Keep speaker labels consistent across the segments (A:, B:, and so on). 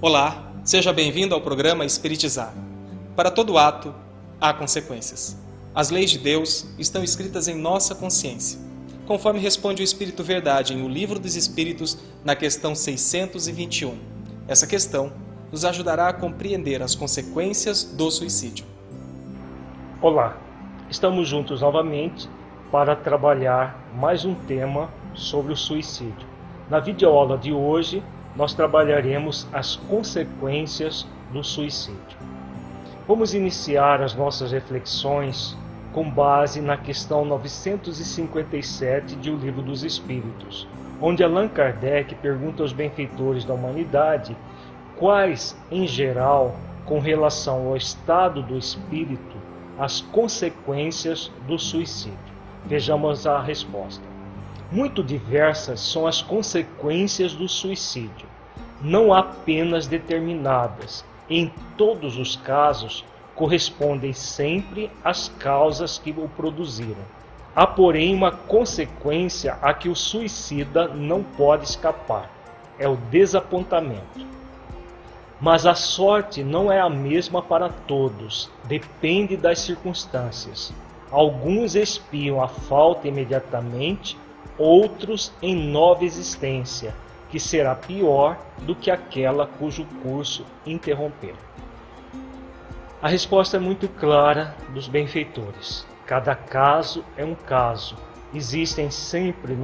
A: Olá, seja bem-vindo ao programa Espiritizar. Para todo ato, há consequências. As leis de Deus estão escritas em nossa consciência, conforme responde o Espírito Verdade em O Livro dos Espíritos, na questão 621. Essa questão nos ajudará a compreender as consequências do suicídio.
B: Olá, estamos juntos novamente para trabalhar mais um tema sobre o suicídio. Na videoaula de hoje, nós trabalharemos as consequências do suicídio. Vamos iniciar as nossas reflexões com base na questão 957 de O Livro dos Espíritos, onde Allan Kardec pergunta aos benfeitores da humanidade quais, em geral, com relação ao estado do espírito, as consequências do suicídio. Vejamos a resposta. Muito diversas são as consequências do suicídio, não apenas determinadas. Em todos os casos, correspondem sempre às causas que o produziram. Há, porém, uma consequência a que o suicida não pode escapar: é o desapontamento. Mas a sorte não é a mesma para todos, depende das circunstâncias. Alguns expiam a falta imediatamente, outros em nova existência, que será pior do que aquela cujo curso interromperam. A resposta é muito clara dos benfeitores. Cada caso é um caso. Existem sempre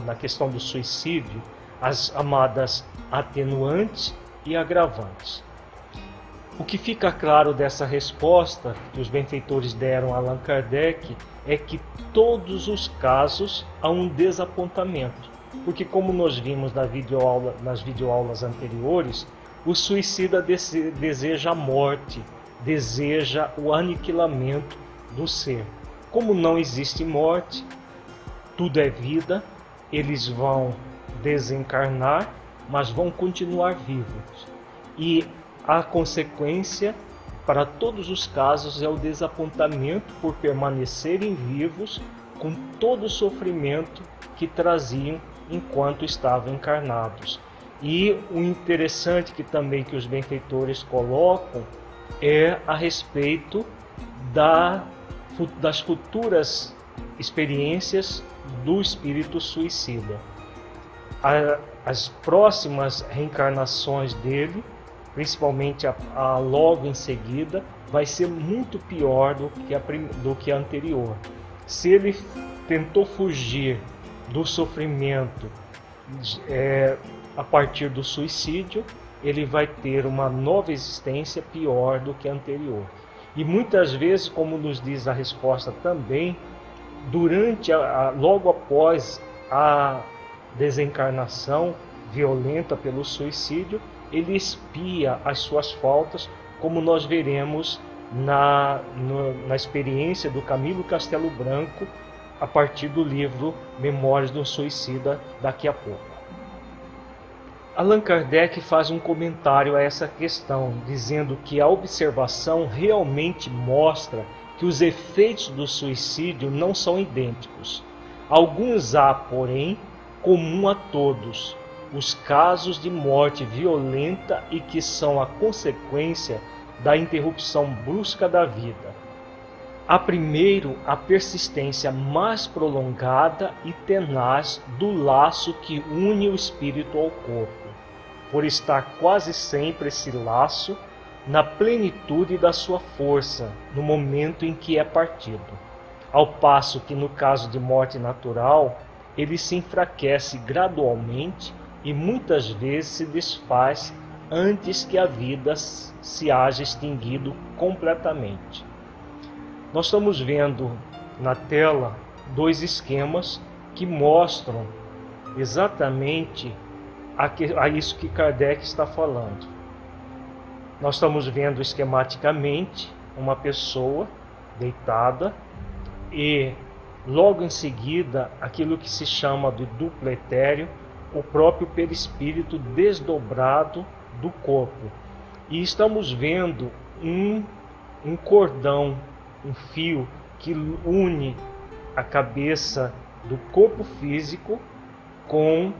B: na questão do suicídio as amadas atenuantes e agravantes. O que fica claro dessa resposta que os benfeitores deram a Allan Kardec é que todos os casos há um desapontamento, porque, como nós vimos nas videoaulas anteriores, o suicida deseja a morte, deseja o aniquilamento do ser. Como não existe morte, tudo é vida, eles vão desencarnar, mas vão continuar vivos. E a consequência para todos os casos é o desapontamento por permanecerem vivos com todo o sofrimento que traziam enquanto estavam encarnados. E o interessante que os benfeitores colocam é a respeito das futuras experiências do espírito suicida. As próximas reencarnações dele, principalmente a logo em seguida, vai ser muito pior do que a anterior. Se ele tentou fugir do sofrimento a partir do suicídio, ele vai ter uma nova existência pior do que a anterior. E muitas vezes, como nos diz a resposta também, logo após a desencarnação violenta pelo suicídio, ele expia as suas faltas, como nós veremos na experiência do Camilo Castelo Branco, a partir do livro Memórias do Suicida, daqui a pouco. Allan Kardec faz um comentário a essa questão, dizendo que a observação realmente mostra que os efeitos do suicídio não são idênticos. Alguns há, porém, comum a todos: os casos de morte violenta e que são a consequência da interrupção brusca da vida. Há primeiro a persistência mais prolongada e tenaz do laço que une o espírito ao corpo, por estar quase sempre esse laço na plenitude da sua força no momento em que é partido, ao passo que no caso de morte natural ele se enfraquece gradualmente e muitas vezes se desfaz antes que a vida se haja extinguido completamente. Nós estamos vendo na tela dois esquemas que mostram exatamente a isso que Kardec está falando. Nós estamos vendo esquematicamente uma pessoa deitada e logo em seguida aquilo que se chama de duplo etéreo, o próprio perispírito desdobrado do corpo. E estamos vendo um cordão, um fio que une a cabeça do corpo físico com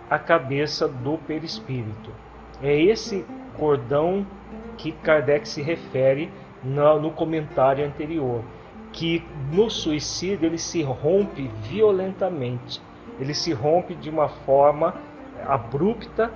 B: a cabeça do perispírito. É esse cordão que Kardec se refere no comentário anterior, que no suicídio ele se rompe violentamente, ele se rompe de uma forma abrupta,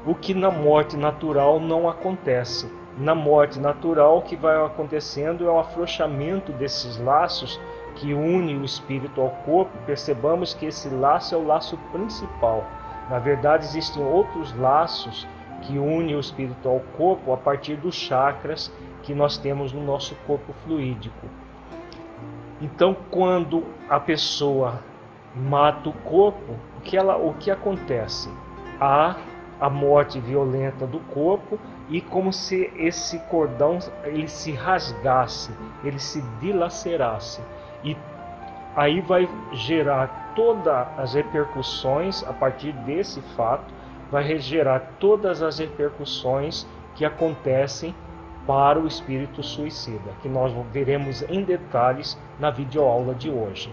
B: o que na morte natural não acontece. Na morte natural, o que vai acontecendo é o afrouxamento desses laços que une o espírito ao corpo. Percebamos que esse laço é o laço principal. Na verdade, existem outros laços que unem o espírito ao corpo a partir dos chakras que nós temos no nosso corpo fluídico. Então, quando a pessoa mata o corpo, o que acontece? Há a morte violenta do corpo, e como se esse cordão ele se rasgasse, ele se dilacerasse, e aí vai gerar todas as repercussões. A partir desse fato vai gerar todas as repercussões que acontecem para o espírito suicida, que nós veremos em detalhes na videoaula de hoje.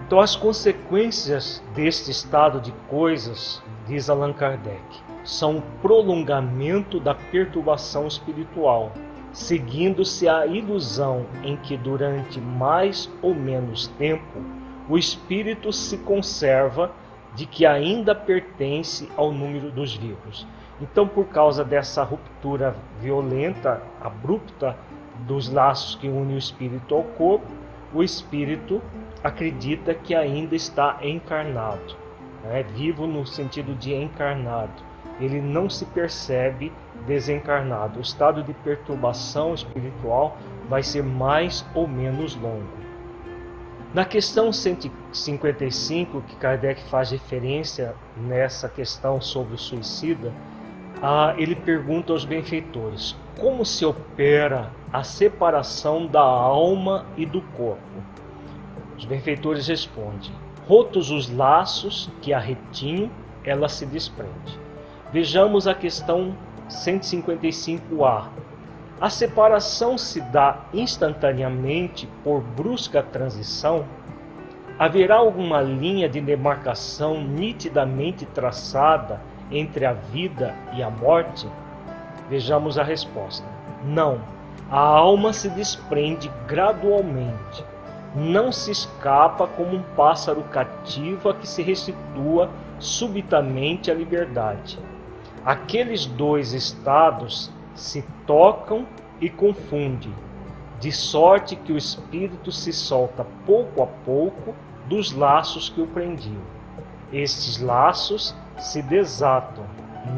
B: Então, as consequências deste estado de coisas, diz Allan Kardec, são o prolongamento da perturbação espiritual, seguindo-se a ilusão em que durante mais ou menos tempo o espírito se conserva de que ainda pertence ao número dos vivos. Então, por causa dessa ruptura violenta, abrupta dos laços que unem o espírito ao corpo, o espírito acredita que ainda está encarnado, vivo no sentido de encarnado. Ele não se percebe desencarnado. O estado de perturbação espiritual vai ser mais ou menos longo. Na questão 155, que Kardec faz referência nessa questão sobre o suicida, ele pergunta aos benfeitores: como se opera a separação da alma e do corpo? Os benfeitores respondem: rotos os laços que a retinham, ela se desprende. Vejamos a questão 155A. A separação se dá instantaneamente por brusca transição? Haverá alguma linha de demarcação nitidamente traçada entre a vida e a morte? Vejamos a resposta: não. A alma se desprende gradualmente. Não se escapa como um pássaro cativo a que se restitua subitamente a liberdade. Aqueles dois estados se tocam e confundem, de sorte que o espírito se solta pouco a pouco dos laços que o prendiam. Estes laços se desatam,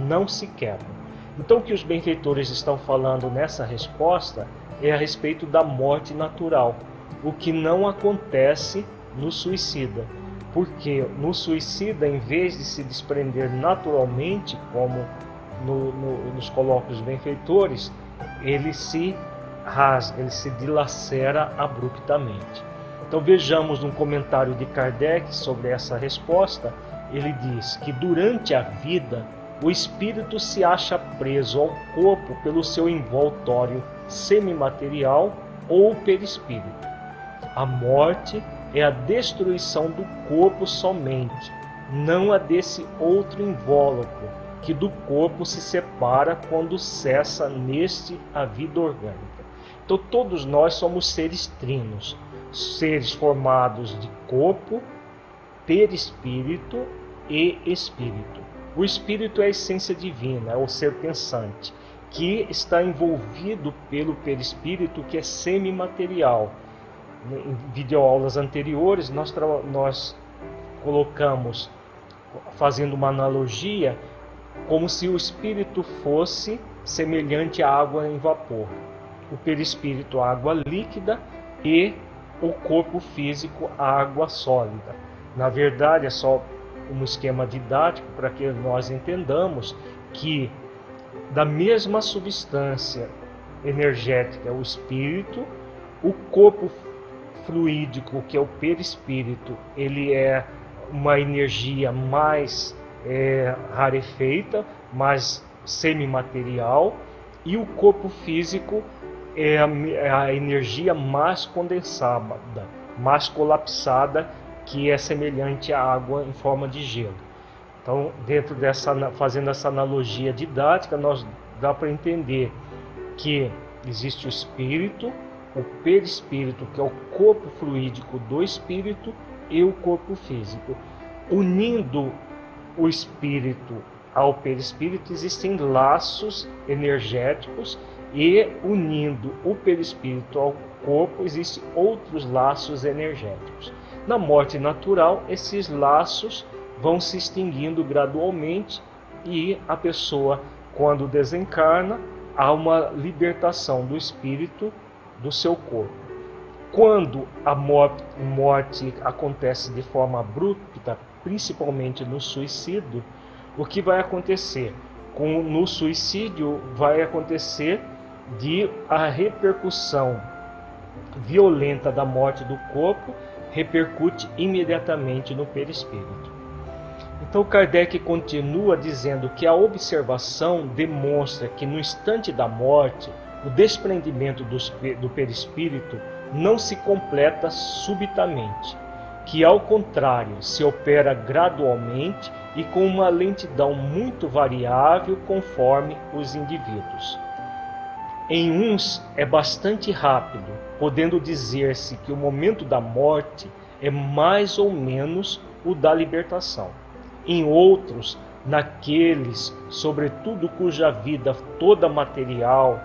B: não se quebram. Então, o que os benfeitores estão falando nessa resposta é a respeito da morte natural, o que não acontece no suicida. Porque no suicida, em vez de se desprender naturalmente, como nos colocam os benfeitores, ele se rasga, ele se dilacera abruptamente. Então vejamos um comentário de Kardec sobre essa resposta. Ele diz que durante a vida o espírito se acha preso ao corpo pelo seu envoltório semimaterial ou perispírito. A morte é a destruição do corpo somente, não a desse outro invólucro, que do corpo se separa quando cessa neste a vida orgânica. Então todos nós somos seres trinos, seres formados de corpo, perispírito e espírito. O espírito é a essência divina, é o ser pensante, que está envolvido pelo perispírito, que é semimaterial. Em videoaulas anteriores, nós colocamos, fazendo uma analogia, como se o espírito fosse semelhante à água em vapor. O perispírito, a água líquida, e o corpo físico, a água sólida. Na verdade, é só um esquema didático para que nós entendamos que da mesma substância energética, o espírito, o corpo fluídico, que é o perispírito, ele é uma energia mais rarefeita, mais semimaterial, e o corpo físico é a energia mais condensada, mais colapsada, que é semelhante à água em forma de gelo. Então, fazendo essa analogia didática, nós dá para entender que existe o espírito, o perispírito, que é o corpo fluídico do espírito, e o corpo físico. Unindo o espírito ao perispírito, existem laços energéticos, e unindo o perispírito ao corpo, existem outros laços energéticos. Na morte natural, esses laços vão se extinguindo gradualmente e a pessoa, quando desencarna, há uma libertação do espírito do seu corpo. Quando a morte acontece de forma abrupta, principalmente no suicídio, o que vai acontecer? No suicídio vai acontecer a repercussão violenta da morte do corpo, repercute imediatamente no perispírito. Então Kardec continua dizendo que a observação demonstra que no instante da morte, o desprendimento do perispírito não se completa subitamente, que ao contrário se opera gradualmente e com uma lentidão muito variável conforme os indivíduos. Em uns é bastante rápido, podendo dizer-se que o momento da morte é mais ou menos o da libertação. Em outros, naqueles, sobretudo cuja vida toda material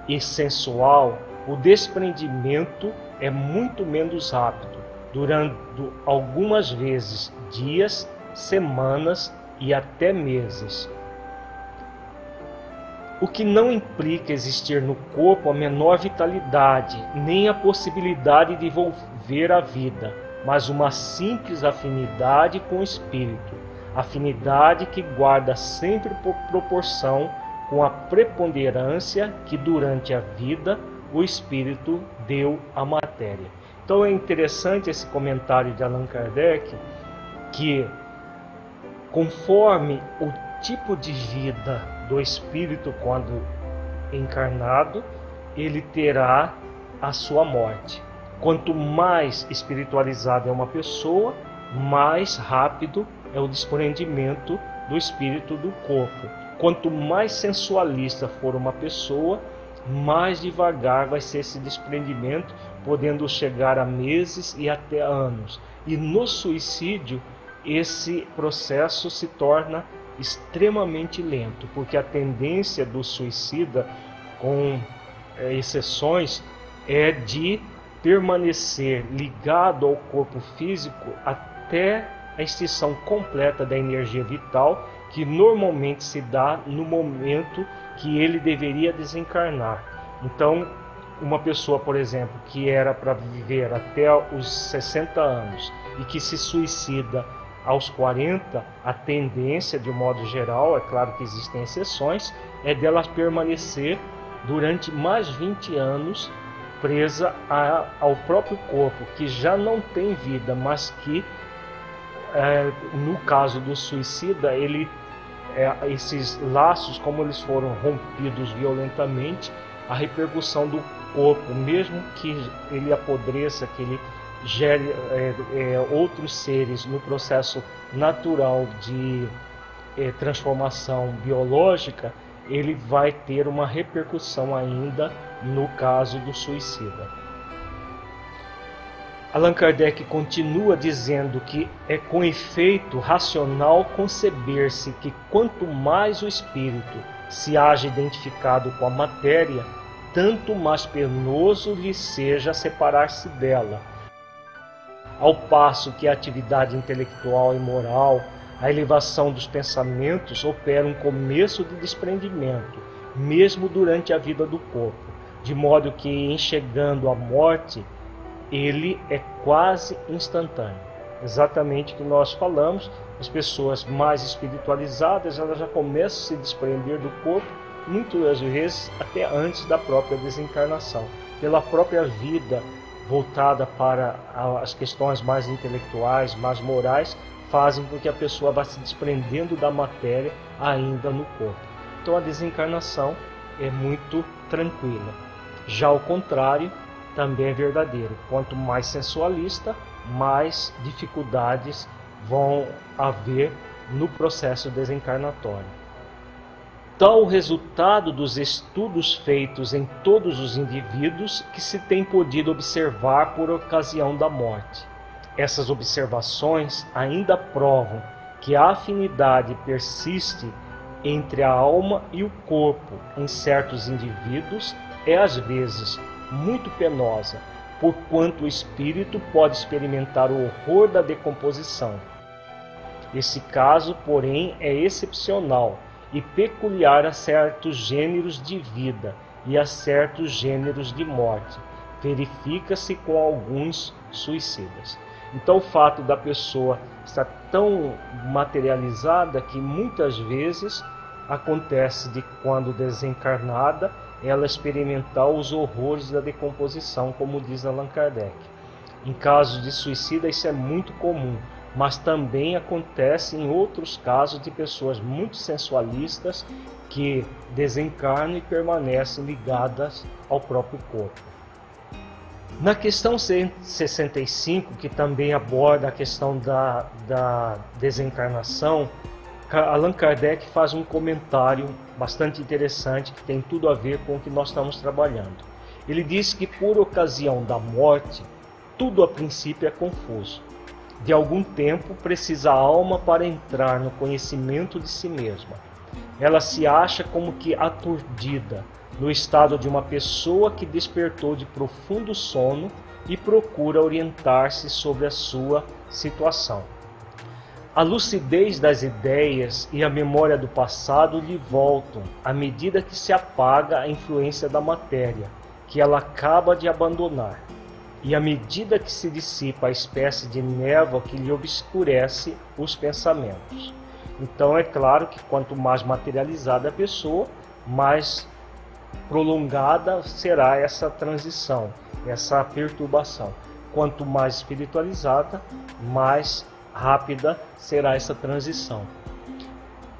B: e sensual, o desprendimento é muito menos rápido, durando algumas vezes dias, semanas e até meses. O que não implica existir no corpo a menor vitalidade, nem a possibilidade de volver à vida, mas uma simples afinidade com o espírito, afinidade que guarda sempre por proporção com a preponderância que durante a vida o espírito deu à matéria. Então é interessante esse comentário de Allan Kardec, que conforme o tipo de vida do espírito quando encarnado, ele terá a sua morte. Quanto mais espiritualizada é uma pessoa, mais rápido é o desprendimento do espírito do corpo. Quanto mais sensualista for uma pessoa, mais devagar vai ser esse desprendimento, podendo chegar a meses e até anos. E no suicídio, esse processo se torna extremamente lento, porque a tendência do suicida, com exceções, é de permanecer ligado ao corpo físico até a extinção completa da energia vital, que normalmente se dá no momento que ele deveria desencarnar. Então, uma pessoa, por exemplo, que era para viver até os 60 anos e que se suicida aos 40, a tendência, de um modo geral, é claro que existem exceções, é dela permanecer durante mais 20 anos presa ao próprio corpo, que já não tem vida, mas que, no caso do suicida, esses laços, como eles foram rompidos violentamente, a repercussão do corpo, mesmo que ele apodreça, que ele gere outros seres no processo natural de transformação biológica, ele vai ter uma repercussão ainda no caso do suicida. Allan Kardec continua dizendo que é com efeito racional conceber-se que quanto mais o espírito se haja identificado com a matéria, tanto mais penoso lhe seja separar-se dela, ao passo que a atividade intelectual e moral, a elevação dos pensamentos, opera um começo de desprendimento, mesmo durante a vida do corpo, de modo que, em chegando à morte, ele é quase instantâneo. Exatamente o que nós falamos, as pessoas mais espiritualizadas, elas já começam a se desprender do corpo, muitas vezes até antes da própria desencarnação, pela própria vida voltada para as questões mais intelectuais, mais morais, fazem com que a pessoa vá se desprendendo da matéria ainda no corpo. Então a desencarnação é muito tranquila. Já o contrário também é verdadeiro. Quanto mais sensualista, mais dificuldades vão haver no processo desencarnatório. Tal o resultado dos estudos feitos em todos os indivíduos que se tem podido observar por ocasião da morte. Essas observações ainda provam que a afinidade persiste entre a alma e o corpo em certos indivíduos é às vezes muito penosa, porquanto o espírito pode experimentar o horror da decomposição. Esse caso, porém, é excepcional e peculiar a certos gêneros de vida e a certos gêneros de morte. Verifica-se com alguns suicidas. Então, o fato da pessoa estar tão materializada que muitas vezes acontece de, quando desencarnada, ela experimentar os horrores da decomposição, como diz Allan Kardec. Em casos de suicida, isso é muito comum, mas também acontece em outros casos de pessoas muito sensualistas que desencarnam e permanecem ligadas ao próprio corpo. Na questão 165, que também aborda a questão da desencarnação, Allan Kardec faz um comentário bastante interessante que tem tudo a ver com o que nós estamos trabalhando. Ele diz que por ocasião da morte, tudo a princípio é confuso. De algum tempo precisa a alma para entrar no conhecimento de si mesma. Ela se acha como que aturdida, no estado de uma pessoa que despertou de profundo sono e procura orientar-se sobre a sua situação. A lucidez das ideias e a memória do passado lhe voltam à medida que se apaga a influência da matéria, que ela acaba de abandonar, e à medida que se dissipa a espécie de névoa que lhe obscurece os pensamentos. Então é claro que quanto mais materializada a pessoa, mais prolongada será essa transição, essa perturbação. Quanto mais espiritualizada, mais rápida será essa transição.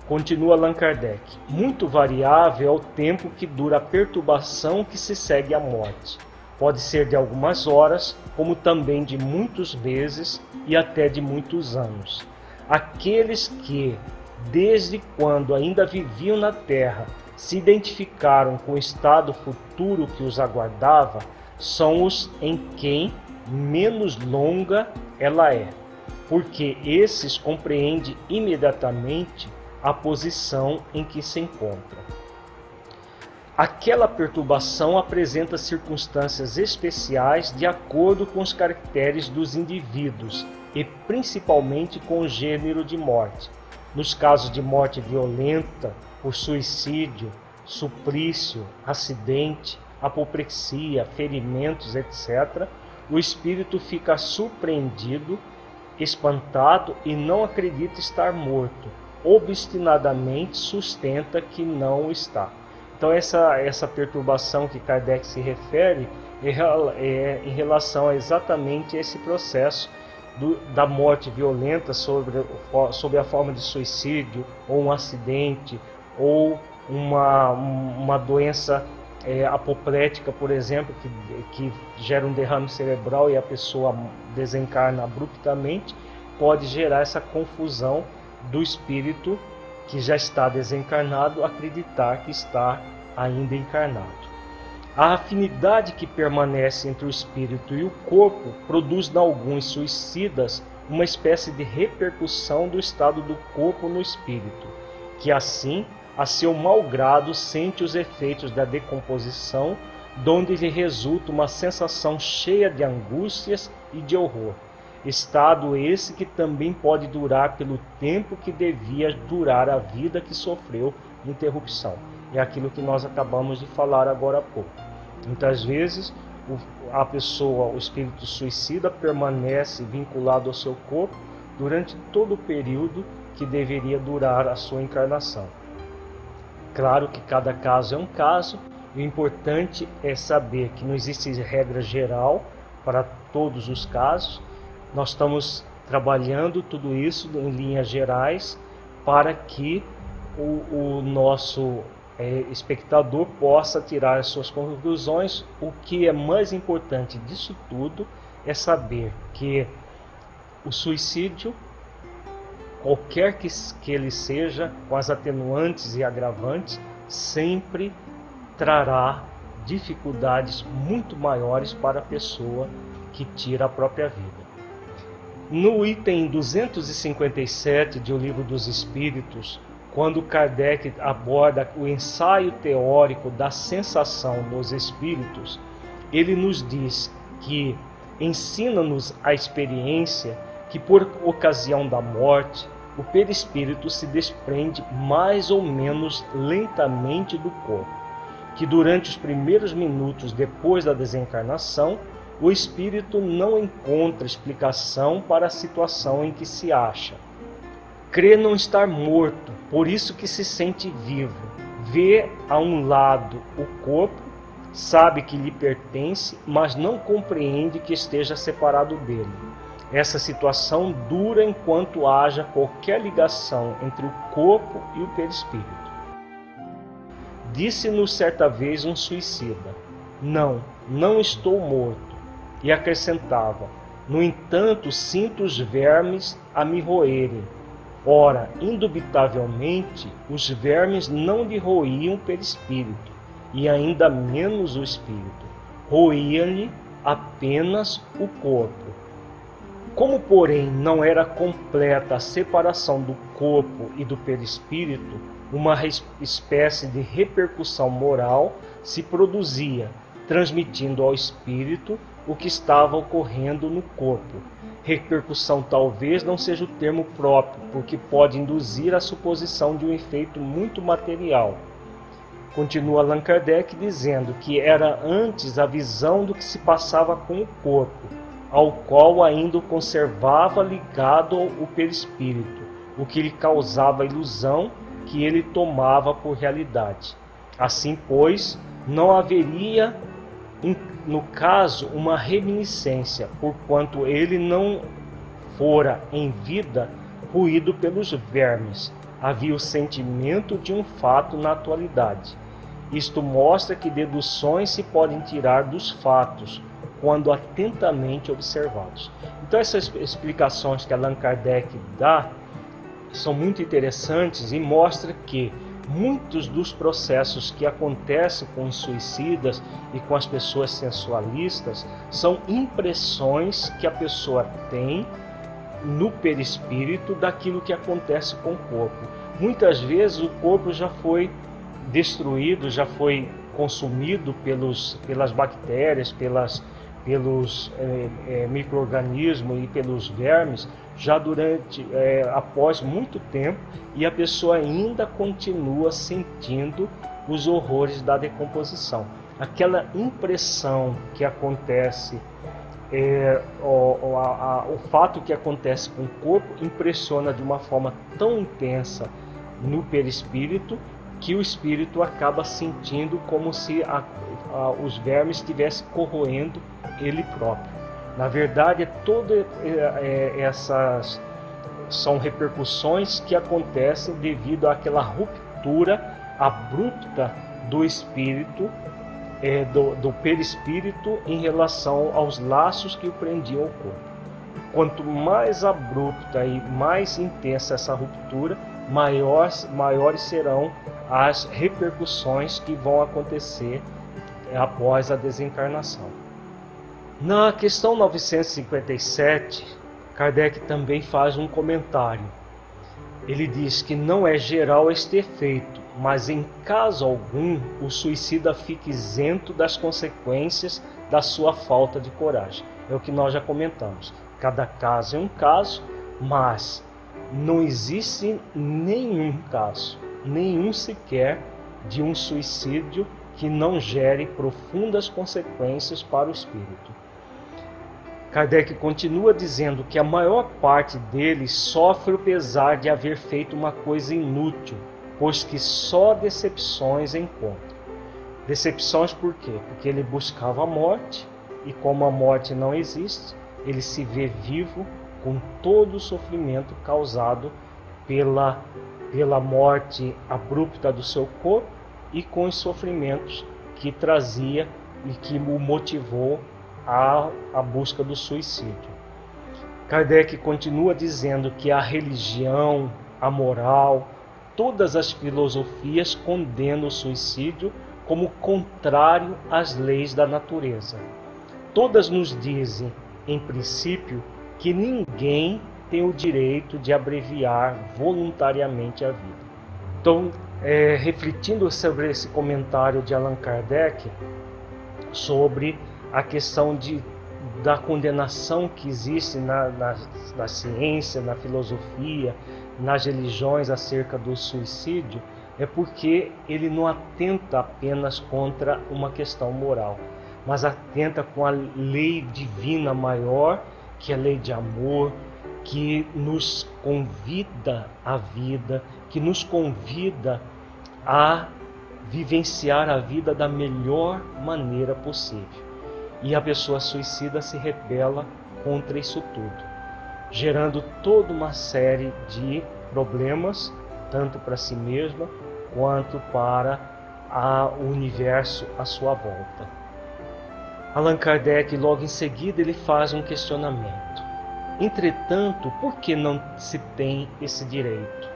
B: Continua Allan Kardec. Muito variável é o tempo que dura a perturbação que se segue à morte. Pode ser de algumas horas, como também de muitos meses e até de muitos anos. Aqueles que, desde quando ainda viviam na terra, se identificaram com o estado futuro que os aguardava, são os em quem menos longa ela é, porque esses compreendem imediatamente a posição em que se encontra. Aquela perturbação apresenta circunstâncias especiais de acordo com os caracteres dos indivíduos e principalmente com o gênero de morte. Nos casos de morte violenta, por suicídio, suplício, acidente, apoplexia, ferimentos, etc., o espírito fica surpreendido, espantado e não acredita estar morto. Obstinadamente sustenta que não está. Então essa perturbação que Kardec se refere é em relação a exatamente esse processo da morte violenta sob a forma de suicídio, ou um acidente, ou uma doença apoplética, por exemplo, que gera um derrame cerebral e a pessoa desencarna abruptamente, pode gerar essa confusão do espírito que já está desencarnado acreditar que está ainda encarnado. A afinidade que permanece entre o espírito e o corpo produz em alguns suicidas uma espécie de repercussão do estado do corpo no espírito, que assim, a seu mau grado, sente os efeitos da decomposição, donde lhe resulta uma sensação cheia de angústias e de horror. Estado esse que também pode durar pelo tempo que devia durar a vida que sofreu interrupção. É aquilo que nós acabamos de falar agora há pouco. Muitas vezes a pessoa, o espírito suicida, permanece vinculado ao seu corpo durante todo o período que deveria durar a sua encarnação. Claro que cada caso é um caso, e o importante é saber que não existe regra geral para todos os casos. Nós estamos trabalhando tudo isso em linhas gerais para que o nosso espectador possa tirar as suas conclusões. O que é mais importante disso tudo é saber que o suicídio qualquer que ele seja, com as atenuantes e agravantes, sempre trará dificuldades muito maiores para a pessoa que tira a própria vida. No item 257 de O Livro dos Espíritos, quando Kardec aborda o ensaio teórico da sensação nos espíritos, ele nos diz que ensina-nos a experiência que, por ocasião da morte, o perispírito se desprende mais ou menos lentamente do corpo, que durante os primeiros minutos depois da desencarnação, o espírito não encontra explicação para a situação em que se acha. Crê não estar morto, por isso que se sente vivo. Vê a um lado o corpo, sabe que lhe pertence, mas não compreende que esteja separado dele. Essa situação dura enquanto haja qualquer ligação entre o corpo e o perispírito. Disse-nos certa vez um suicida: não estou morto. E acrescentava: no entanto, sinto os vermes a me roerem. Ora, indubitavelmente, os vermes não lhe roíam o perispírito, e ainda menos o espírito. Roía-lhe apenas o corpo. Como, porém, não era completa a separação do corpo e do perispírito, uma espécie de repercussão moral se produzia, transmitindo ao espírito o que estava ocorrendo no corpo. Repercussão talvez não seja o termo próprio, porque pode induzir a suposição de um efeito muito material. Continua Allan Kardec dizendo que era antes a visão do que se passava com o corpo, ao qual ainda o conservava ligado ao perispírito, o que lhe causava a ilusão que ele tomava por realidade. Assim, pois, não haveria, no caso, uma reminiscência, porquanto ele não fora, em vida, ruído pelos vermes. Havia o sentimento de um fato na atualidade. Isto mostra que deduções se podem tirar dos fatos, quando atentamente observados. Então essas explicações que Allan Kardec dá são muito interessantes e mostram que muitos dos processos que acontecem com os suicidas e com as pessoas sensualistas são impressões que a pessoa tem no perispírito daquilo que acontece com o corpo. Muitas vezes o corpo já foi destruído, já foi consumido pelas bactérias, pelos micro-organismos e pelos vermes, já após muito tempo, e a pessoa ainda continua sentindo os horrores da decomposição. Aquela impressão que acontece, o fato que acontece com o corpo impressiona de uma forma tão intensa no perispírito, que o espírito acaba sentindo como se os vermes estivessem corroendo ele próprio. Na verdade, essas são repercussões que acontecem devido àquela ruptura abrupta do espírito, do perispírito em relação aos laços que o prendiam ao corpo. Quanto mais abrupta e mais intensa essa ruptura, maiores serão as repercussões que vão acontecer após a desencarnação. Na questão 957, Kardec também faz um comentário. Ele diz que não é geral este efeito, mas em caso algum o suicida fica isento das consequências da sua falta de coragem. É o que nós já comentamos. Cada caso é um caso, mas não existe nenhum caso, nenhum sequer, de um suicídio que não gere profundas consequências para o espírito. Kardec continua dizendo que a maior parte deles sofre o pesar de haver feito uma coisa inútil, pois que só decepções encontra. Decepções por quê? Porque ele buscava a morte, e como a morte não existe, ele se vê vivo com todo o sofrimento causado pela morte abrupta do seu corpo e com os sofrimentos que trazia e que o motivou à busca do suicídio. Kardec continua dizendo que a religião, a moral, todas as filosofias condenam o suicídio como contrário às leis da natureza. Todas nos dizem, em princípio, que ninguém tem o direito de abreviar voluntariamente a vida. Então, refletindo sobre esse comentário de Allan Kardec, sobre a questão da condenação que existe na ciência, na filosofia, nas religiões acerca do suicídio, é porque ele não atenta apenas contra uma questão moral, mas atenta com a lei divina maior, que é a lei de amor, que nos convida à vida, que nos convida a vivenciar a vida da melhor maneira possível. E a pessoa suicida se rebela contra isso tudo, gerando toda uma série de problemas, tanto para si mesma quanto para o universo à sua volta. Allan Kardec, logo em seguida, ele faz um questionamento. Entretanto, por que não se tem esse direito?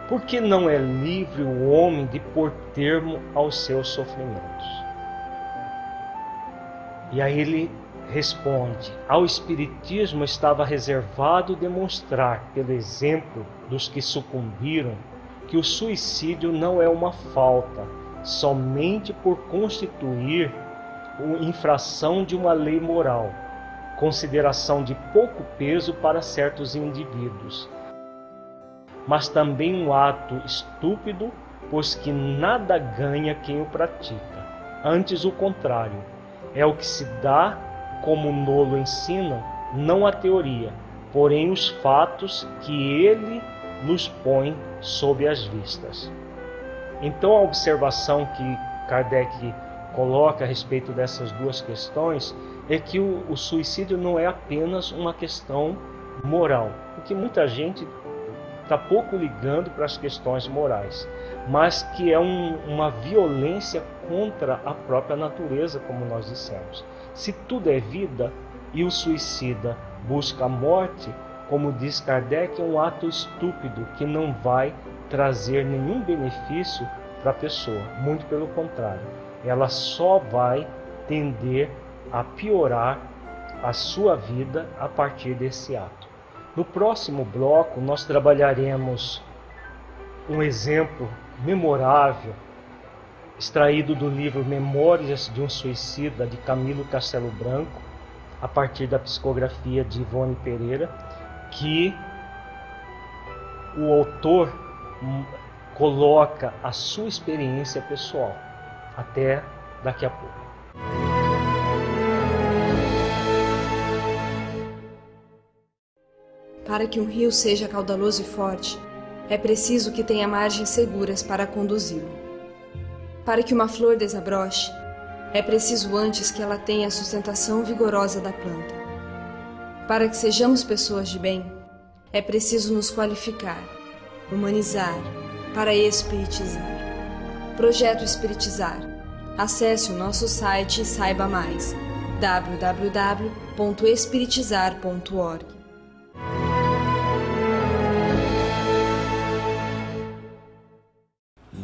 B: Por que não é livre o homem de pôr termo aos seus sofrimentos? E aí ele responde: ao Espiritismo estava reservado demonstrar, pelo exemplo dos que sucumbiram, que o suicídio não é uma falta, somente por constituir infração de uma lei moral, consideração de pouco peso para certos indivíduos, mas também um ato estúpido, pois que nada ganha quem o pratica. Antes, o contrário, é o que se dá, como Nolo ensina, não a teoria, porém os fatos que ele nos põe sob as vistas. Então, a observação que Kardec coloca a respeito dessas duas questões é que o suicídio não é apenas uma questão moral, porque muita gente está pouco ligando para as questões morais, mas que é uma violência contra a própria natureza, como nós dissemos. Se tudo é vida e o suicida busca a morte, como diz Kardec, é um ato estúpido que não vai trazer nenhum benefício para a pessoa, muito pelo contrário, ela só vai tender a piorar a sua vida a partir desse ato. No próximo bloco, nós trabalharemos um exemplo memorável, extraído do livro Memórias de um Suicida, de Camilo Castelo Branco, a partir da psicografia de Ivone Pereira, que o autor coloca a sua experiência pessoal. Até daqui a pouco.
C: Para que um rio seja caudaloso e forte, é preciso que tenha margens seguras para conduzi-lo. Para que uma flor desabroche, é preciso antes que ela tenha a sustentação vigorosa da planta. Para que sejamos pessoas de bem, é preciso nos qualificar, humanizar, para espiritizar. Projeto Espiritizar. Acesse o nosso site e saiba mais. www.espiritizar.org.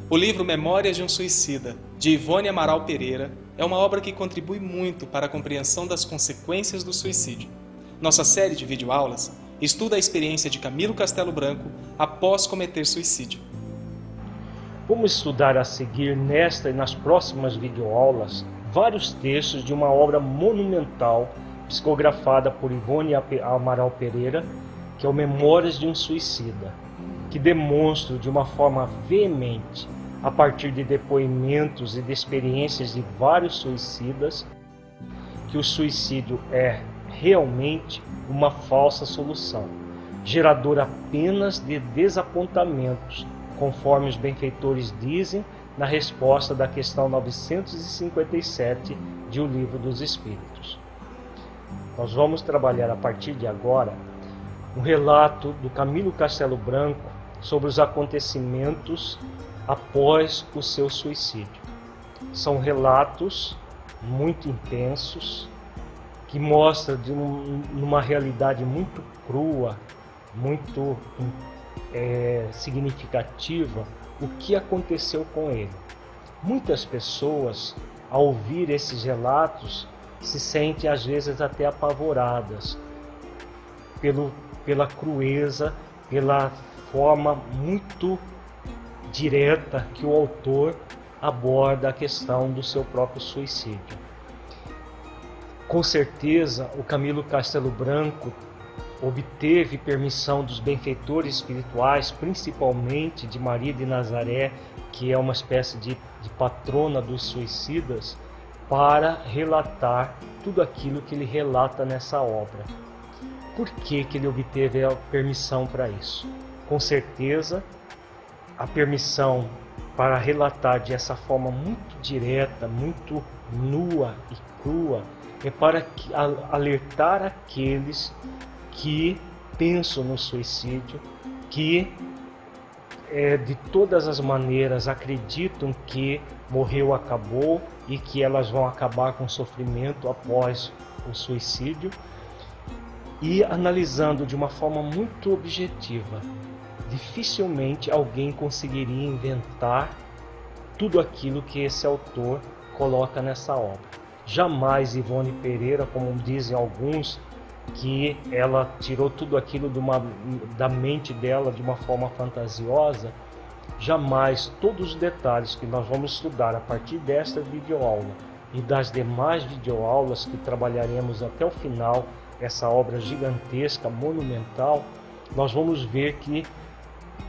A: O livro Memórias de um Suicida, de Ivone Amaral Pereira, é uma obra que contribui muito para a compreensão das consequências do suicídio. Nossa série de videoaulas estuda a experiência de Camilo Castelo Branco após cometer suicídio.
B: Vamos estudar a seguir nesta e nas próximas videoaulas vários textos de uma obra monumental psicografada por Ivone Amaral Pereira, que é o Memórias de um Suicida, que demonstra de uma forma veemente, a partir de depoimentos e de experiências de vários suicidas, que o suicídio é realmente uma falsa solução, geradora apenas de desapontamentos, conforme os benfeitores dizem na resposta da questão 957 de O Livro dos Espíritos. Nós vamos trabalhar a partir de agora um relato do Camilo Castelo Branco sobre os acontecimentos após o seu suicídio. São relatos muito intensos que mostra numa realidade muito crua, muito significativa, o que aconteceu com ele. Muitas pessoas, ao ouvir esses relatos, se sentem às vezes até apavoradas pela crueza, pela forma muito direta que o autor aborda a questão do seu próprio suicídio. Com certeza, o Camilo Castelo Branco obteve permissão dos benfeitores espirituais, principalmente de Maria de Nazaré, que é uma espécie de patrona dos suicidas, para relatar tudo aquilo que ele relata nessa obra. Por que ele obteve a permissão para isso? Com certeza, a permissão para relatar dessa forma muito direta, muito nua e crua, é para alertar aqueles que pensam no suicídio, que de todas as maneiras acreditam que morreu, acabou e que elas vão acabar com sofrimento após o suicídio, e analisando de uma forma muito objetiva. Dificilmente alguém conseguiria inventar tudo aquilo que esse autor coloca nessa obra. Jamais Ivone Pereira, como dizem alguns, que ela tirou tudo aquilo da mente dela de uma forma fantasiosa, jamais todos os detalhes que nós vamos estudar a partir desta videoaula e das demais videoaulas que trabalharemos até o final, essa obra gigantesca, monumental, nós vamos ver que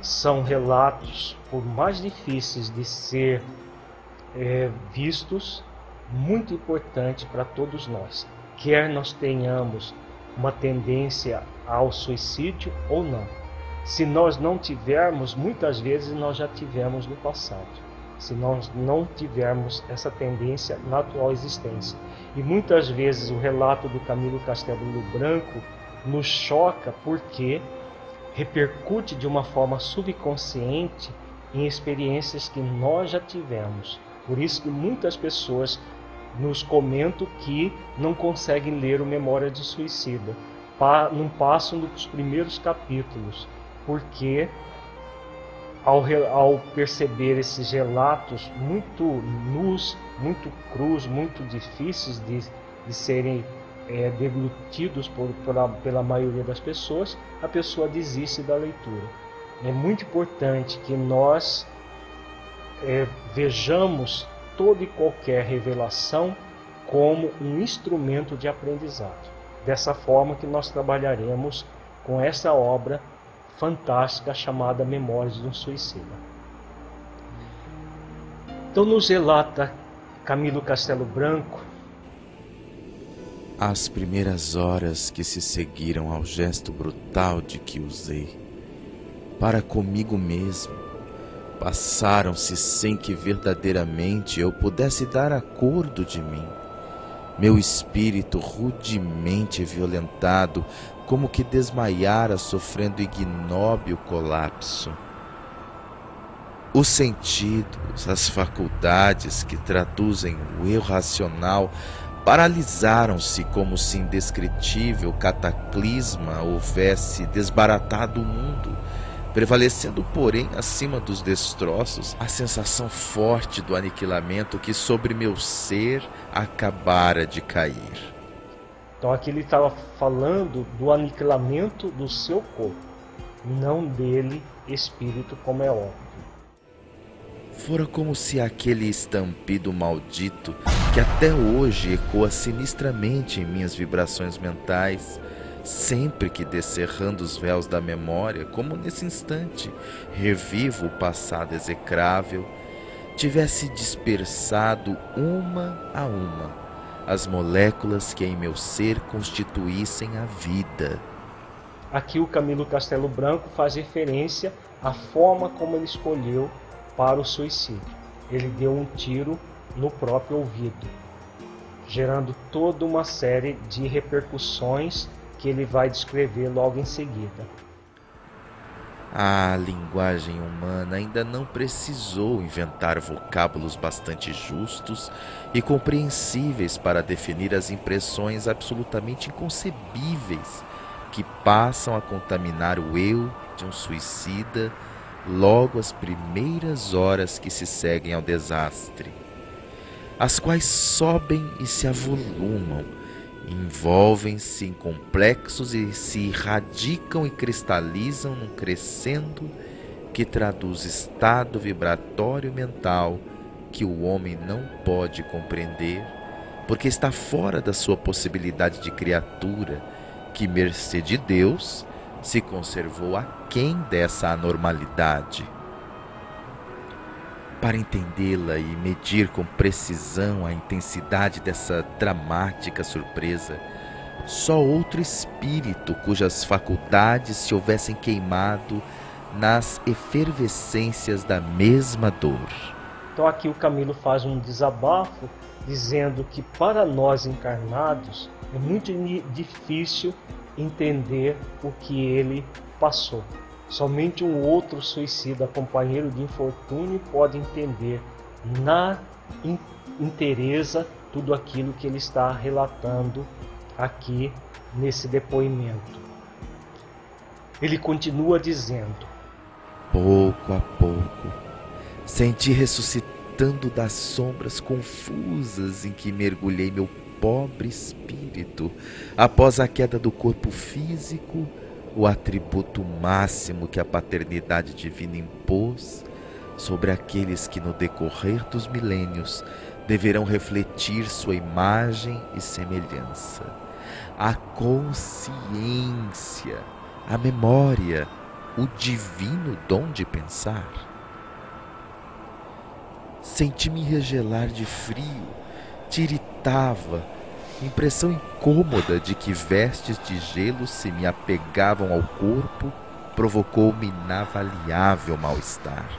B: são relatos, por mais difíceis de ser vistos, muito importante para todos nós, quer nós tenhamos uma tendência ao suicídio ou não. Se nós não tivermos, muitas vezes nós já tivemos no passado, se nós não tivermos essa tendência na atual existência. E muitas vezes o relato do Camilo Castelo Branco nos choca porque repercute de uma forma subconsciente em experiências que nós já tivemos. Por isso que muitas pessoas nos comentam que não conseguem ler o Memória de Suicida, não passam dos primeiros capítulos, porque ao perceber esses relatos muito nus, muito crus, muito difíceis de serem deglutidos pela maioria das pessoas, a pessoa desiste da leitura. É muito importante que nós vejamos toda e qualquer revelação como um instrumento de aprendizado. Dessa forma que nós trabalharemos com essa obra fantástica chamada Memórias de um Suicida. Então nos relata Camilo Castelo Branco:
D: as primeiras horas que se seguiram ao gesto brutal de que usei para comigo mesmo passaram-se sem que verdadeiramente eu pudesse dar acordo de mim. Meu espírito rudemente violentado, como que desmaiara sofrendo ignóbil colapso. Os sentidos, as faculdades que traduzem o eu racional paralisaram-se como se indescritível cataclisma houvesse desbaratado o mundo, prevalecendo, porém, acima dos destroços, a sensação forte do aniquilamento que sobre meu ser acabara de cair.
B: Então aqui ele estava falando do aniquilamento do seu corpo, não dele, espírito, como é óbvio.
D: Fora como se aquele estampido maldito, que até hoje ecoa sinistramente em minhas vibrações mentais, sempre que descerrando os véus da memória, como nesse instante, revivo o passado execrável, tivesse dispersado uma a uma as moléculas que em meu ser constituíssem a vida.
B: Aqui o Camilo Castelo Branco faz referência à forma como ele escolheu para o suicídio. Ele deu um tiro no próprio ouvido, gerando toda uma série de repercussões que ele vai descrever logo em seguida.
D: A linguagem humana ainda não precisou inventar vocábulos bastante justos e compreensíveis para definir as impressões absolutamente inconcebíveis que passam a contaminar o eu de um suicida logo às primeiras horas que se seguem ao desastre, as quais sobem e se avolumam, envolvem-se em complexos e se irradicam e cristalizam num crescendo que traduz estado vibratório mental que o homem não pode compreender, porque está fora da sua possibilidade de criatura, que, mercê de Deus, se conservou aquém dessa anormalidade. Para entendê-la e medir com precisão a intensidade dessa dramática surpresa, só outro espírito cujas faculdades se houvessem queimado nas efervescências da mesma dor.
B: Então aqui o Camilo faz um desabafo dizendo que para nós encarnados é muito difícil entender o que ele passou. Somente um outro suicida, companheiro de infortúnio, pode entender na inteireza tudo aquilo que ele está relatando aqui nesse depoimento. Ele continua dizendo:
D: pouco a pouco, senti ressuscitando das sombras confusas em que mergulhei meu pobre espírito após a queda do corpo físico, o atributo máximo que a paternidade divina impôs sobre aqueles que no decorrer dos milênios deverão refletir sua imagem e semelhança. A consciência, a memória, o divino dom de pensar. Senti-me regelar de frio, tiritava, impressão incômoda de que vestes de gelo se me apegavam ao corpo provocou-me inavaliável mal-estar.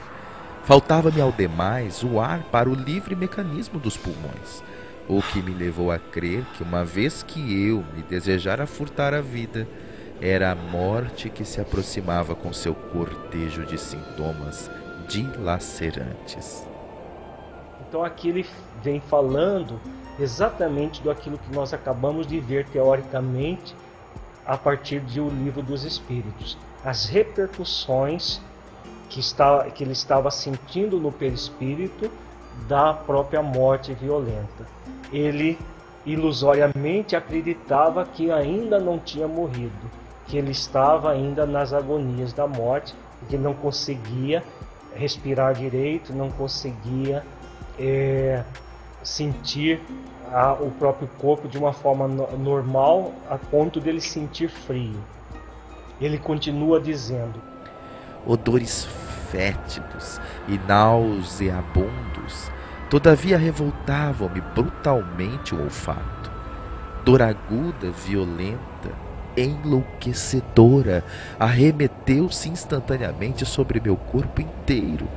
D: Faltava-me ao demais o ar para o livre mecanismo dos pulmões, o que me levou a crer que, uma vez que eu me desejara furtar a vida, era a morte que se aproximava com seu cortejo de sintomas dilacerantes.
B: Então aqui ele vem falando exatamente do aquilo que nós acabamos de ver teoricamente a partir do Livro dos Espíritos. As repercussões que ele estava sentindo no perispírito da própria morte violenta. Ele ilusoriamente acreditava que ainda não tinha morrido, que ele estava ainda nas agonias da morte, que não conseguia respirar direito, não conseguia sentir o próprio corpo de uma forma normal, a ponto dele sentir frio. Ele continua dizendo:
D: odores fétidos e nauseabundos, todavia revoltavam-me brutalmente o olfato. Dor aguda, violenta, enlouquecedora, arremeteu-se instantaneamente sobre meu corpo inteiro,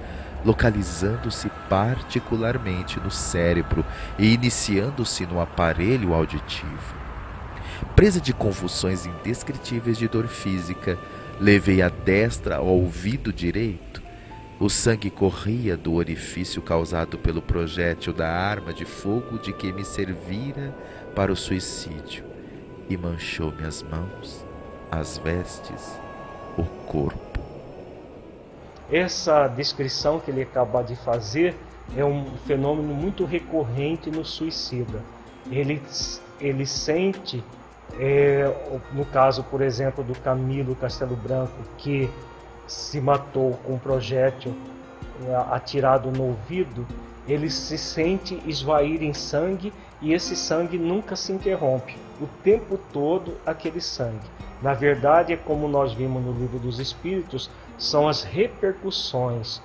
D: localizando-se particularmente no cérebro e iniciando-se no aparelho auditivo. Presa de convulsões indescritíveis de dor física, levei a destra ao ouvido direito. O sangue corria do orifício causado pelo projétil da arma de fogo de que me servira para o suicídio e manchou-me as mãos, as vestes, o corpo.
B: Essa descrição que ele acaba de fazer é um fenômeno muito recorrente no suicida. Ele sente, no caso, por exemplo, do Camilo Castelo Branco, que se matou com um projétil atirado no ouvido, ele se sente esvair em sangue e esse sangue nunca se interrompe, o tempo todo aquele sangue. Na verdade, é como nós vimos no Livro dos Espíritos, são as repercussões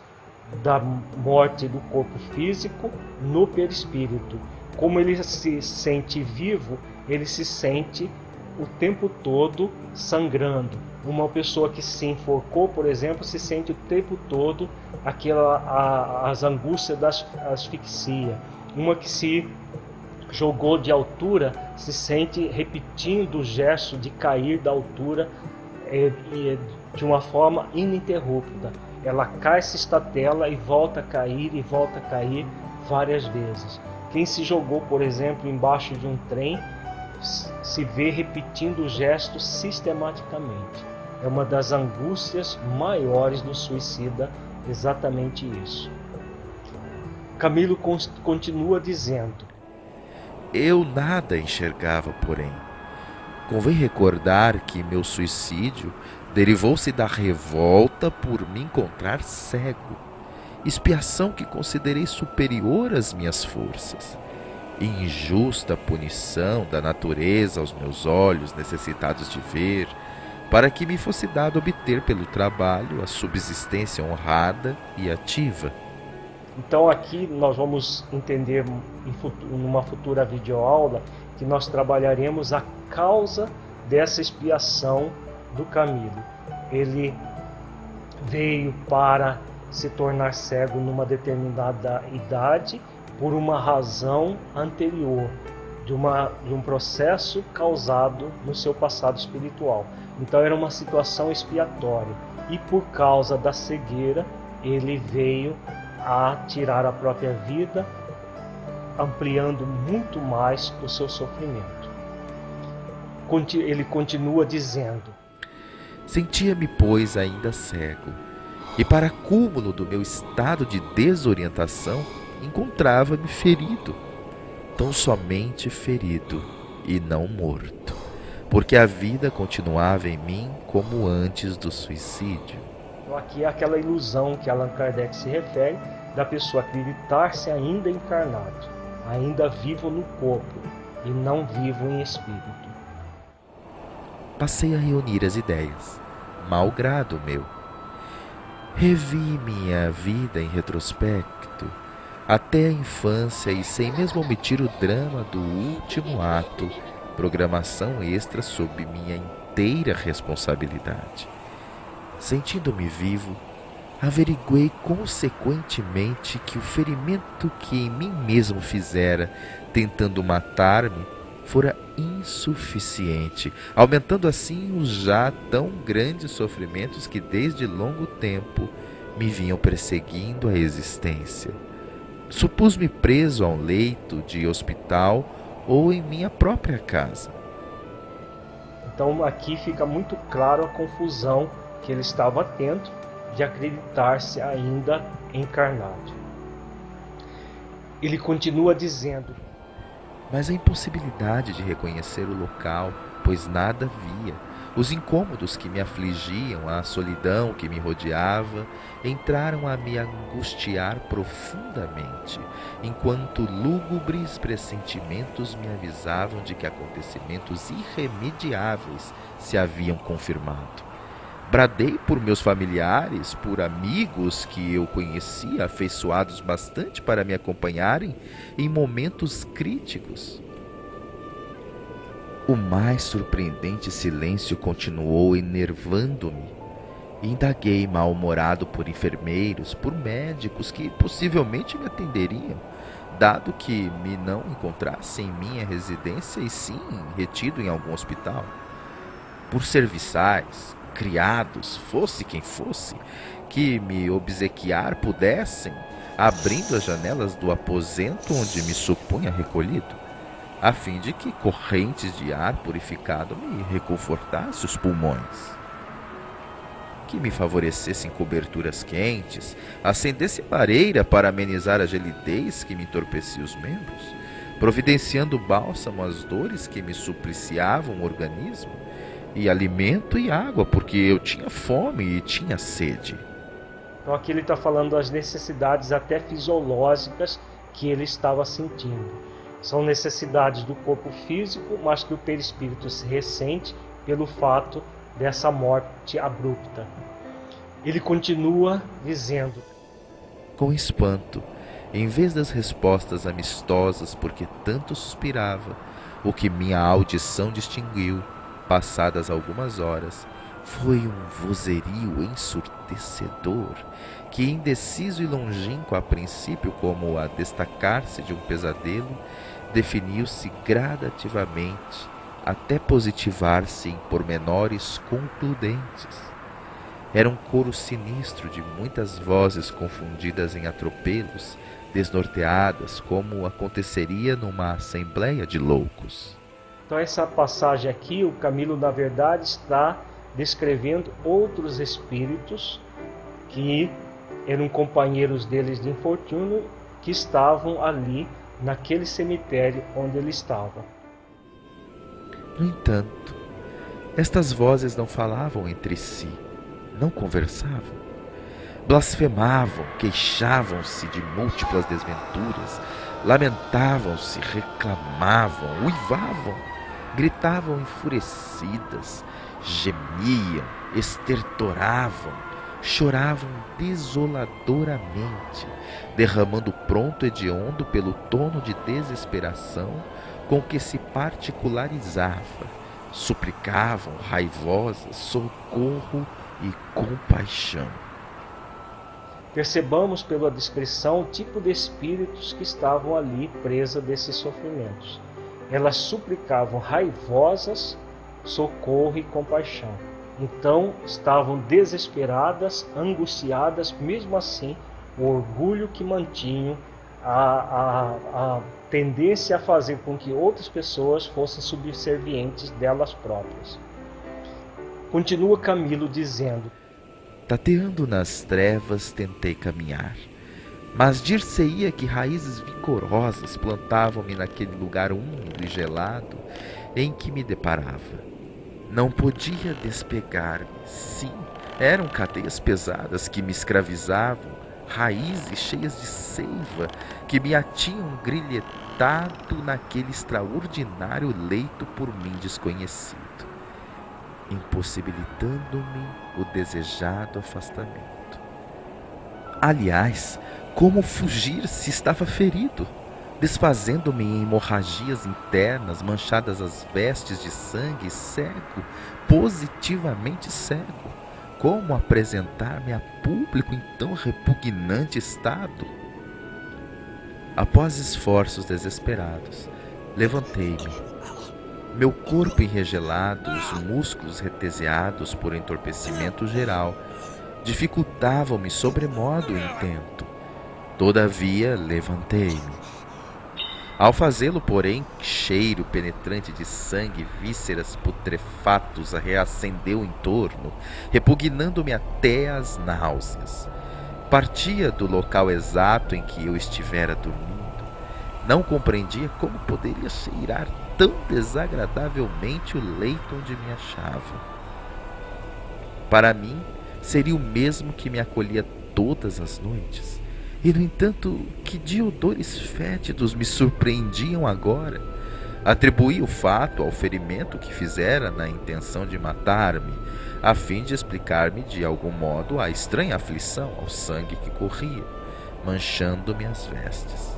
B: da morte do corpo físico no perispírito. Como ele se sente vivo, ele se sente o tempo todo sangrando. Uma pessoa que se enforcou, por exemplo, se sente o tempo todo as angústias da asfixia. Uma que se jogou de altura se sente repetindo o gesto de cair da altura de uma forma ininterrupta. Ela cai, se estatela e volta a cair várias vezes. Quem se jogou, por exemplo, embaixo de um trem, se vê repetindo o gesto sistematicamente. É uma das angústias maiores do suicida, exatamente isso. Camilo continua dizendo:
D: Eu nada enxergava, porém. Convém recordar que meu suicídio derivou-se da revolta por me encontrar cego, expiação que considerei superior às minhas forças, injusta punição da natureza aos meus olhos necessitados de ver, para que me fosse dado obter pelo trabalho a subsistência honrada e ativa.
B: Então aqui nós vamos entender numa futura videoaula que nós trabalharemos a causa dessa expiação do Camilo. Ele veio para se tornar cego numa determinada idade por uma razão anterior, de um processo causado no seu passado espiritual. Então era uma situação expiatória e por causa da cegueira ele veio a tirar a própria vida, ampliando muito mais o seu sofrimento. Ele continua dizendo:
D: Sentia-me, pois, ainda cego, e para cúmulo do meu estado de desorientação, encontrava-me ferido, tão somente ferido e não morto, porque a vida continuava em mim como antes do suicídio.
B: Então aqui é aquela ilusão que Allan Kardec se refere, da pessoa acreditar-se ainda encarnado, ainda vivo no corpo e não vivo em espírito.
D: Passei a reunir as ideias, mau grado meu. Revi minha vida em retrospecto, até a infância, e sem mesmo omitir o drama do último ato, programação extra sob minha inteira responsabilidade. Sentindo-me vivo, averiguei consequentemente que o ferimento que em mim mesmo fizera, tentando matar-me, fora insuficiente, aumentando assim os já tão grandes sofrimentos que desde longo tempo me vinham perseguindo a existência. Supus-me preso a um leito de hospital ou em minha própria casa.
B: Então aqui fica muito claro a confusão que ele estava tendo de acreditar-se ainda encarnado. Ele continua dizendo:
D: Mas a impossibilidade de reconhecer o local, pois nada via, os incômodos que me afligiam, a solidão que me rodeava, entraram a me angustiar profundamente, enquanto lúgubres pressentimentos me avisavam de que acontecimentos irremediáveis se haviam confirmado. Bradei por meus familiares, por amigos que eu conhecia, afeiçoados bastante para me acompanharem em momentos críticos. O mais surpreendente silêncio continuou enervando-me. Indaguei mal-humorado por enfermeiros, por médicos que possivelmente me atenderiam, dado que me não encontrasse em minha residência e sim retido em algum hospital. Por serviçais, criados, fosse quem fosse, que me obsequiar pudessem, abrindo as janelas do aposento onde me supunha recolhido, a fim de que correntes de ar purificado me reconfortassem os pulmões, que me favorecessem coberturas quentes, acendesse lareira para amenizar a gelidez que me entorpecia os membros, providenciando bálsamo às dores que me supliciavam o organismo, e alimento e água, porque eu tinha fome e tinha sede.
B: Então aqui ele está falando das necessidades até fisiológicas que ele estava sentindo. São necessidades do corpo físico, mas que o perispírito se ressente pelo fato dessa morte abrupta. Ele continua dizendo:
D: Com espanto, em vez das respostas amistosas porque tanto suspirava, o que minha audição distinguiu, passadas algumas horas, foi um vozerio ensurdecedor, que, indeciso e longínquo a princípio como a destacar-se de um pesadelo, definiu-se gradativamente até positivar-se em pormenores concludentes. Era um coro sinistro de muitas vozes confundidas em atropelos, desnorteadas, como aconteceria numa assembleia de loucos.
B: Então essa passagem aqui, o Camilo na verdade está descrevendo outros espíritos que eram companheiros deles de infortúnio, que estavam ali naquele cemitério onde ele estava.
D: No entanto, estas vozes não falavam entre si, não conversavam. Blasfemavam, queixavam-se de múltiplas desventuras, lamentavam-se, reclamavam, uivavam, gritavam enfurecidas, gemiam, estertoravam, choravam desoladoramente, derramando pronto hediondo pelo tono de desesperação com que se particularizava. Suplicavam, raivosas, socorro e compaixão.
B: Percebamos pela descrição o tipo de espíritos que estavam ali presas desses sofrimentos. Elas suplicavam raivosas, socorro e compaixão. Então estavam desesperadas, angustiadas, mesmo assim o orgulho que mantinham, a tendência a fazer com que outras pessoas fossem subservientes delas próprias. Continua Camilo dizendo:
D: tateando nas trevas tentei caminhar, mas dir-se-ia que raízes vigorosas plantavam-me naquele lugar úmido e gelado em que me deparava. Não podia despegar-me. Sim, eram cadeias pesadas que me escravizavam, raízes cheias de seiva que me tinham grilhetado naquele extraordinário leito por mim desconhecido, impossibilitando-me o desejado afastamento. Aliás, como fugir se estava ferido, desfazendo-me em hemorragias internas, manchadas as vestes de sangue, cego, positivamente cego? Como apresentar-me a público em tão repugnante estado? Após esforços desesperados, levantei-me. Meu corpo enregelado, os músculos reteseados por entorpecimento geral, dificultavam-me sobremodo o intento. Todavia, levantei-me. Ao fazê-lo, porém, cheiro penetrante de sangue e vísceras putrefatos reacendeu em torno, repugnando-me até as náuseas. Partia do local exato em que eu estivera dormindo. Não compreendia como poderia cheirar tão desagradavelmente o leito onde me achava. Para mim, seria o mesmo que me acolhia todas as noites. E, no entanto, que de odores fétidos me surpreendiam agora? Atribuí o fato ao ferimento que fizera na intenção de matar-me, a fim de explicar-me de algum modo a estranha aflição ao sangue que corria, manchando-me as vestes.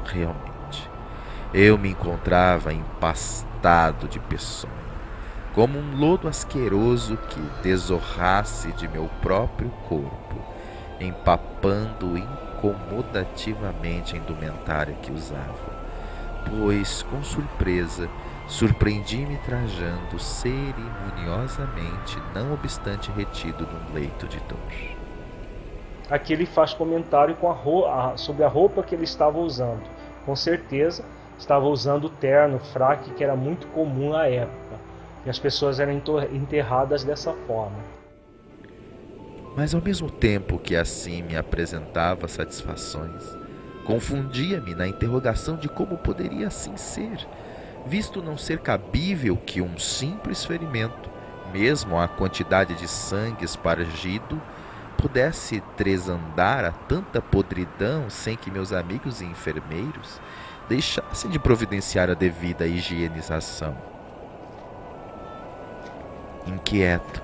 D: Realmente, eu me encontrava empastado de peçonha, como um lodo asqueroso que desorrasse de meu próprio corpo, empapando incomodativamente a indumentária que usava, pois, com surpresa, surpreendi-me trajando cerimoniosamente, não obstante retido num leito de dor.
B: Aqui ele faz comentário sobre a roupa que ele estava usando. Com certeza, estava usando o terno, fraque, que era muito comum na época, e as pessoas eram enterradas dessa forma.
D: Mas ao mesmo tempo que assim me apresentava satisfações, confundia-me na interrogação de como poderia assim ser, visto não ser cabível que um simples ferimento, mesmo a quantidade de sangue espargido, pudesse tresandar a tanta podridão sem que meus amigos e enfermeiros deixassem de providenciar a devida higienização. Inquieto,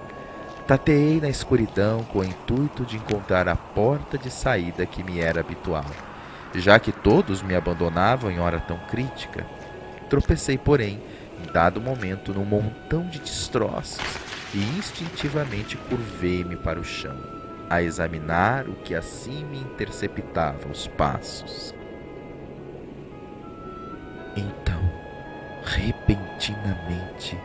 D: tateei na escuridão com o intuito de encontrar a porta de saída que me era habitual, já que todos me abandonavam em hora tão crítica. Tropecei, porém, em dado momento, num montão de destroços e instintivamente curvei-me para o chão, a examinar o que assim me interceptava os passos. Então, repentinamente, repentinamente,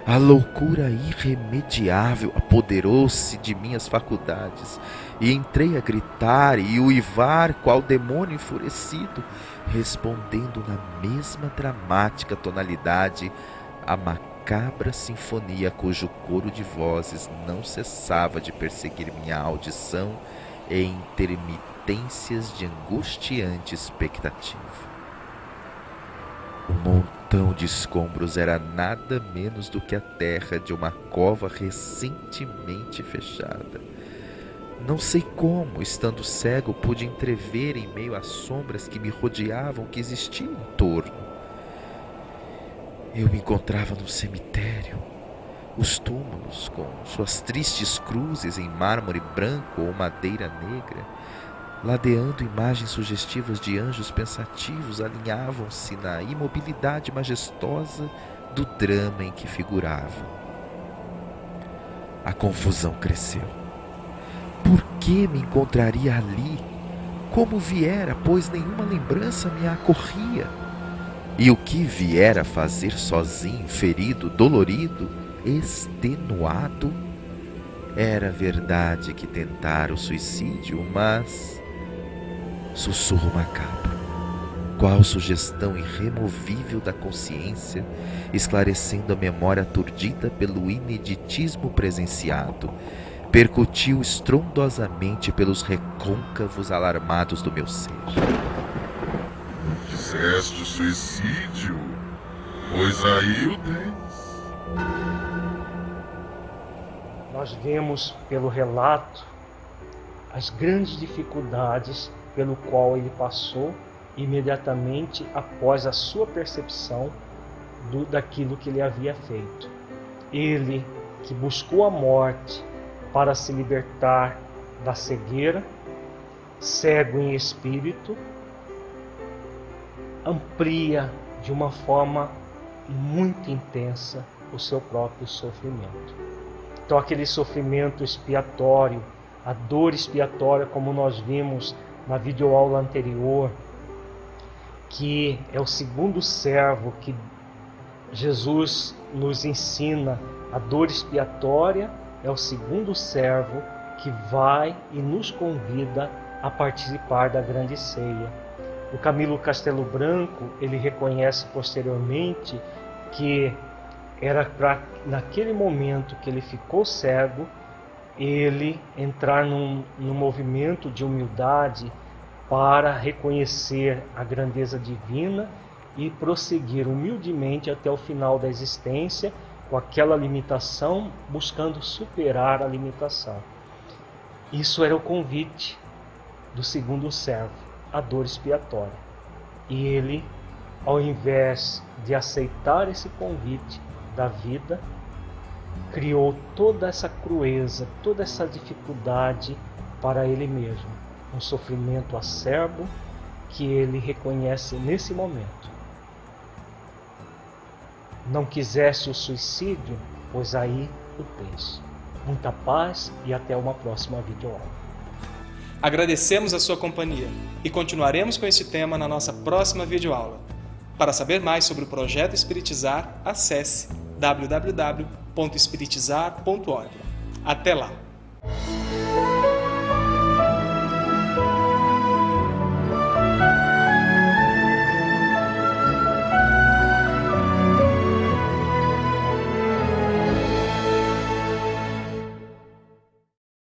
D: a loucura irremediável apoderou-se de minhas faculdades e entrei a gritar e uivar qual demônio enfurecido, respondendo na mesma dramática tonalidade a macabra sinfonia cujo coro de vozes não cessava de perseguir minha audição em intermitências de angustiante expectativa. O montão de escombros era nada menos do que a terra de uma cova recentemente fechada. Não sei como, estando cego, pude entrever em meio às sombras que me rodeavam que existia em torno. Eu me encontrava num cemitério. Os túmulos, com suas tristes cruzes em mármore branco ou madeira negra, ladeando imagens sugestivas de anjos pensativos, alinhavam-se na imobilidade majestosa do drama em que figuravam. A confusão cresceu. Por que me encontraria ali? Como viera, pois nenhuma lembrança me acorria? E o que viera fazer sozinho, ferido, dolorido, extenuado? Era verdade que tentara o suicídio, mas... sussurro macabro, qual sugestão irremovível da consciência, esclarecendo a memória aturdida pelo ineditismo presenciado, percutiu estrondosamente pelos recôncavos alarmados do meu ser.
E: Fizeste o suicídio? Pois aí o tens.
B: Nós vemos pelo relato as grandes dificuldades pelo qual ele passou imediatamente após a sua percepção daquilo que ele havia feito. Ele que buscou a morte para se libertar da cegueira, cego em espírito, amplia de uma forma muito intensa o seu próprio sofrimento. Então aquele sofrimento expiatório, a dor expiatória, como nós vimos na videoaula anterior, que é o segundo servo que Jesus nos ensina, a dor expiatória é o segundo servo que vai e nos convida a participar da grande ceia. O Camilo Castelo Branco, ele reconhece posteriormente que era para, naquele momento que ele ficou cego, ele entrar num movimento de humildade para reconhecer a grandeza divina e prosseguir humildemente até o final da existência com aquela limitação, buscando superar a limitação. Isso era o convite do segundo servo, a dor expiatória. E ele, ao invés de aceitar esse convite da vida, criou toda essa crueza, toda essa dificuldade para ele mesmo, um sofrimento acerbo que ele reconhece nesse momento. Não quisesse o suicídio, pois aí o tens. Muita paz e até uma próxima videoaula.
A: Agradecemos a sua companhia e continuaremos com este tema na nossa próxima videoaula. Para saber mais sobre o projeto Espiritizar, acesse www.espiritizar.org. Até lá!